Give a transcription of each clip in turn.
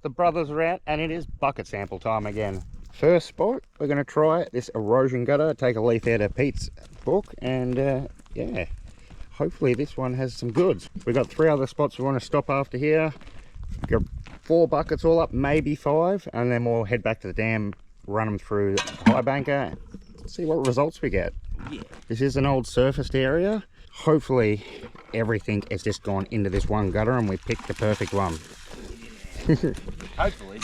the brothers are out and it is bucket sample time again. First spot, we're going to try this erosion gutter, take a leaf out of Pete's book, and yeah, hopefully this one has some goods. We've got 3 other spots we want to stop after here. We've got 4 buckets all up, maybe 5, and then we'll head back to the dam, run them through the high banker, see what results we get. Yeah. This is an old surfaced area. Hopefully everything has just gone into this one gutter and we picked the perfect one. Yeah. Hopefully.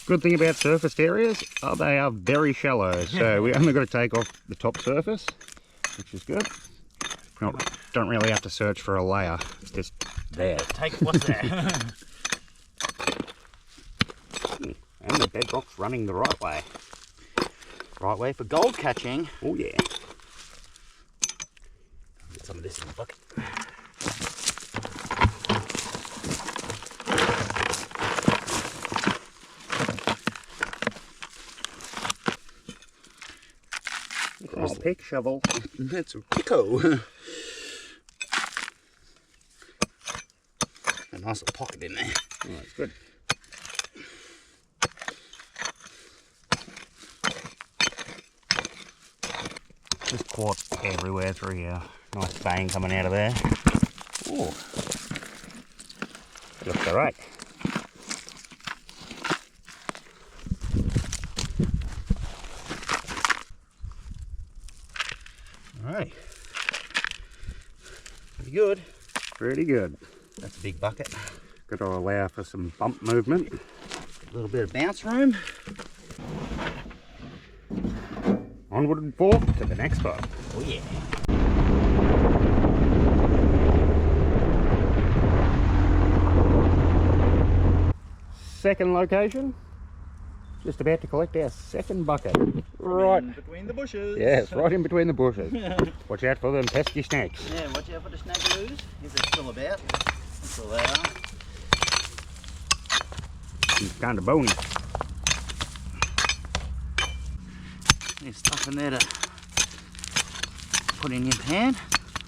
Good thing about surfaced areas, they are very shallow, so we only got to take off the top surface, which is good. Don't really have to search for a layer, it's just there. Take what's there. And the bedrock's running the right way. Right way for gold catching. Oh yeah. Get some of this in the bucket. There's the pick shovel. That's a picko. A nice little pocket in there. Oh, that's good. Just quartz everywhere through here. Nice vein coming out of there. Oh, looks alright. Alright. Pretty good. Pretty good. That's a big bucket. Got to allow for some bump movement. A little bit of bounce room. Onward and forth to the next spot. Oh yeah. Second location. Just about to collect our second bucket. Right. In between the bushes. Yes, right in between the bushes. Watch out for them pesky snakes. Yeah, watch out for the snakealoos. If they're still about. That's all they are. He's kind of bony. There's stuff in there to put in your pan.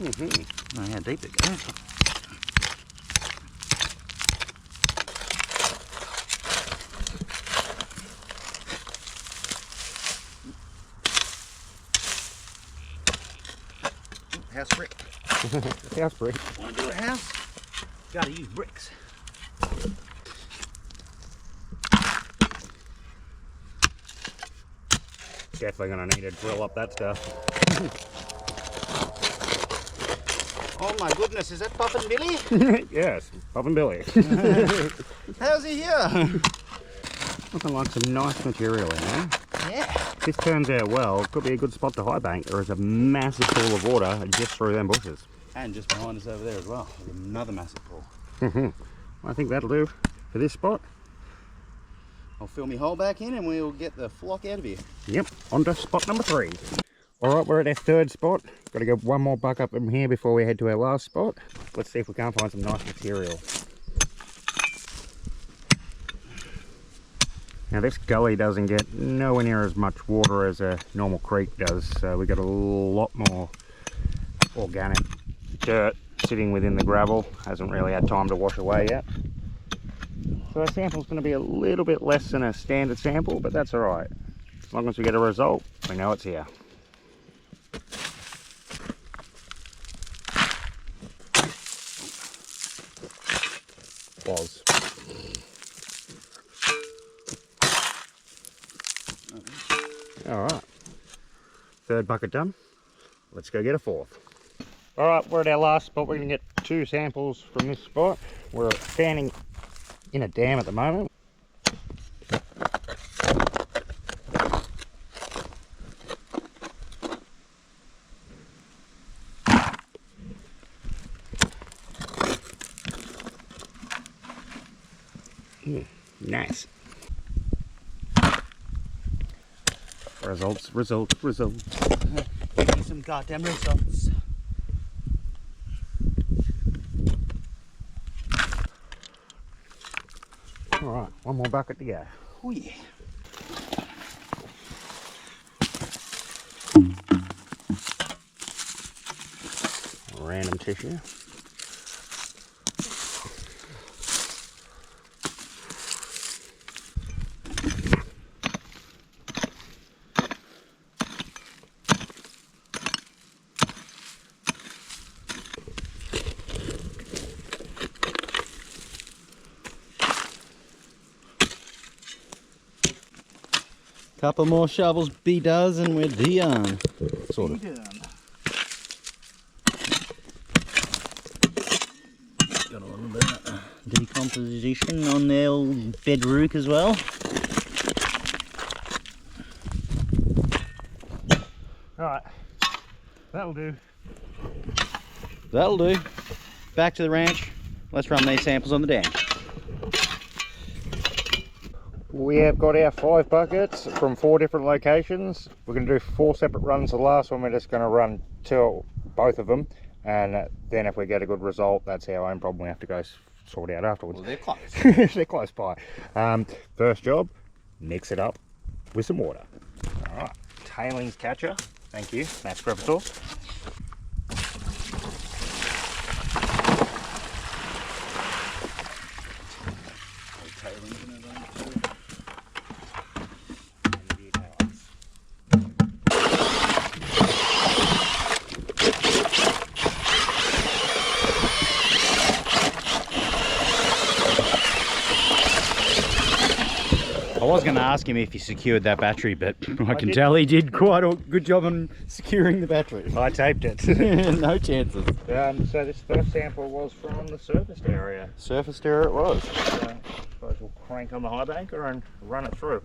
I don't know how deep it goes. House brick. House brick. Want to do a house? Got to use bricks. Definitely going to need to drill up that stuff. Oh my goodness, is that Poppin' Billy? Yes, Poppin' Billy. How's he here? Looking like some nice material in there. Yeah. If this turns out well, it could be a good spot to high bank. There is a massive pool of water just through them bushes. And just behind us over there as well, there's another massive pool. I think that'll do for this spot. I'll fill my hole back in and we'll get the flock out of here. Yep, on to spot number 3. Alright, we're at our third spot. Got to go one more buck up in here before we head to our last spot. Let's see if we can't find some nice material. Now this gully doesn't get nowhere near as much water as a normal creek does, so we got a lot more organic dirt sitting within the gravel. Hasn't really had time to wash away yet. So our sample's going to be a little bit less than a standard sample, but that's alright. As long as we get a result, we know it's here. Was. Alright. Third bucket done. Let's go get a fourth. Alright, we're at our last spot. We're going to get 2 samples from this spot. We're standing in a dam at the moment. Nice. Results. Give me some goddamn results. Alright, one more bucket to go. Oh yeah. random tissue. Couple more shovels be does and we're done. Sort of. Got a little bit of decomposition on the old bedrock as well. Alright, that'll do. That'll do. Back to the ranch. Let's run these samples on the dam. We have got our 5 buckets from 4 different locations. We're going to do 4 separate runs. The last one we're just going to run till both of them, and then if we get a good result, that's our own problem. We have to go sort out afterwards. Well, they're close. They're close by. First job, mix it up with some water. Alright, tailings catcher. Thank you. That's Crevice sauce. I was going to ask him if he secured that battery, but I can tell he did quite a good job on securing the battery. I taped it. No chances. So this first sample was from the surfaced area. Surfaced area it was. So I suppose we'll crank on the high banker and run it through.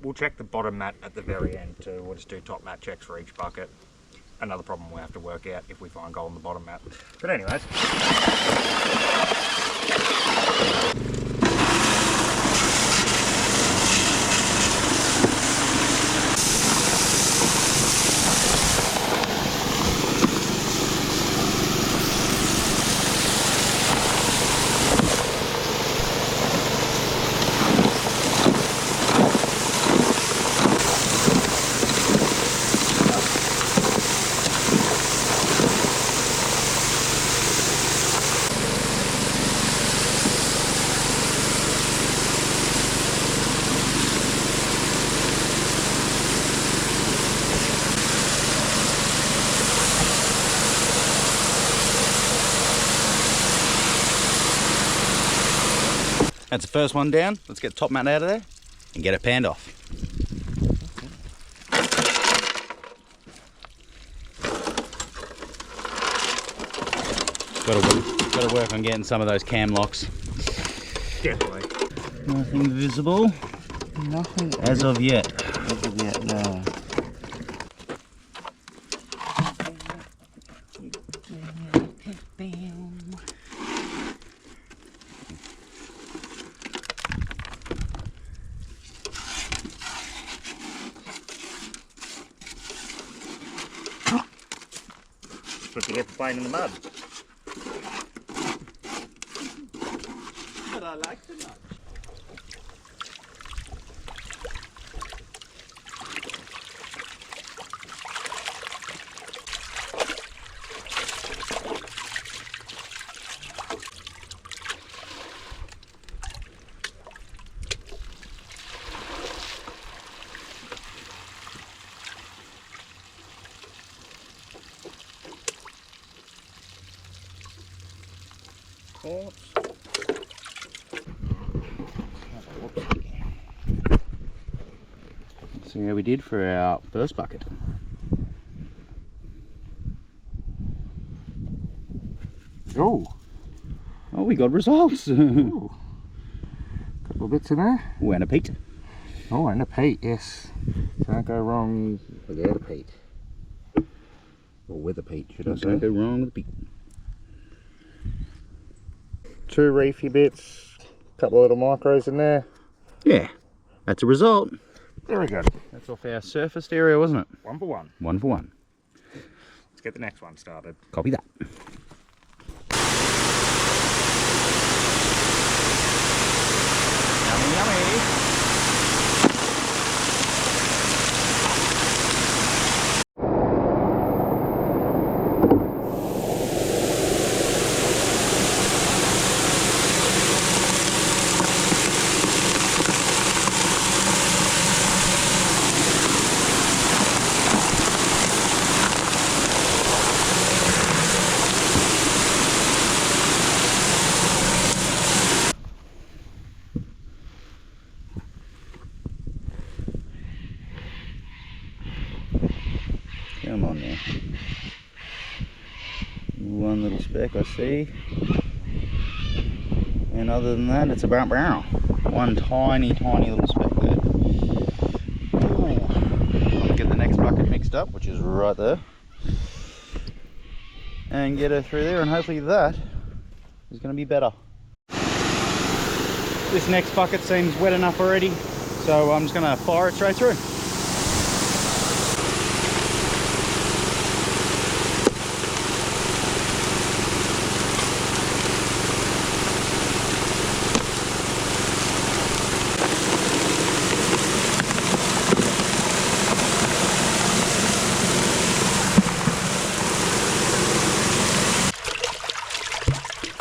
We'll check the bottom mat at the very end too. We'll just do top mat checks for each bucket. Another problem we have to work out if we find gold on the bottom mat. But anyways. That's the first one down. Let's get the top mat out of there and get it panned off. Got to work on getting some of those cam locks. Definitely. Nothing visible. Nothing as of yet. As of yet, no. What you get for playing in the mud? But I like the mud. See how we did for our first bucket. Oh, we got results. Ooh. Couple of bits in there. Oh, and a peat. Oh, and a peat, yes. Can't go wrong without a peat. Or with a peat, should I say. Can't go wrong with a peat. 2 reefy bits, couple of little micros in there. Yeah, that's a result. Very good. That's off our surfaced area, wasn't it? 1 for 1. 1 for 1. Let's get the next one started. Copy that. Yummy, yummy. one little speck I see. And other than that, it's about brown. One tiny little speck there. I'll get the next bucket mixed up, which is right there. And get her through there, and hopefully that is going to be better. This next bucket seems wet enough already, so I'm just going to fire it straight through.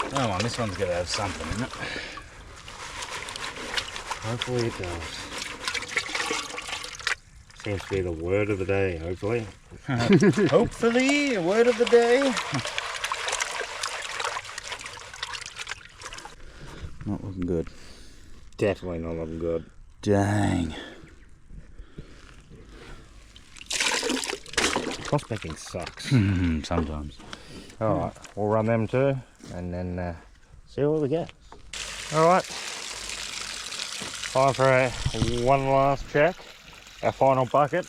Come on, this one's got to have something in it. Hopefully it does. Seems to be the word of the day, hopefully. Hopefully, a word of the day. Not looking good. Definitely not looking good. Dang. Prospecting sucks. Sometimes. Alright, we'll run them too and then see what we get. Alright, time for one last check. Our final bucket.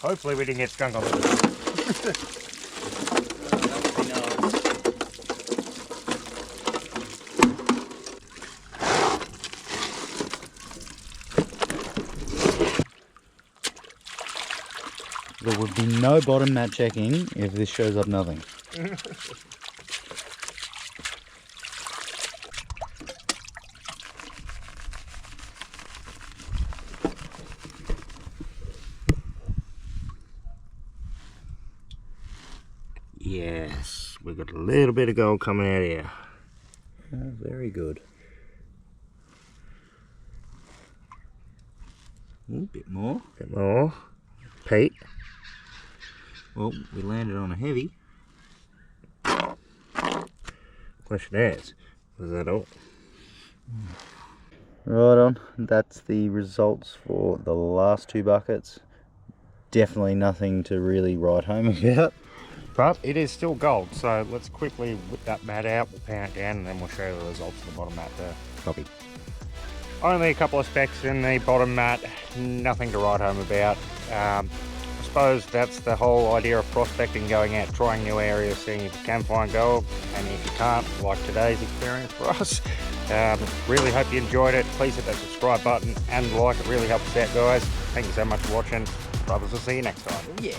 Hopefully we didn't get skunk on this. There would be no bottom mat checking if this shows up nothing. Yes, we've got a little bit of gold coming out here. Oh, very good. A bit more. Bit more. Pete. Well, we landed on a heavy. Question is, was that all? Right on. That's the results for the last two buckets. Definitely nothing to really write home about. But it is still gold, so let's quickly whip that mat out, we'll pan it down, and then we'll show you the results of the bottom mat there. Copy. Only a couple of specks in the bottom mat, nothing to write home about. I suppose that's the whole idea of prospecting, going out, trying new areas, seeing if you can find gold, and if you can't, like today's experience for us. Really hope you enjoyed it. Please hit that subscribe button and like, it really helps us out, guys. Thank you so much for watching. Brothers, will see you next time. Yeah.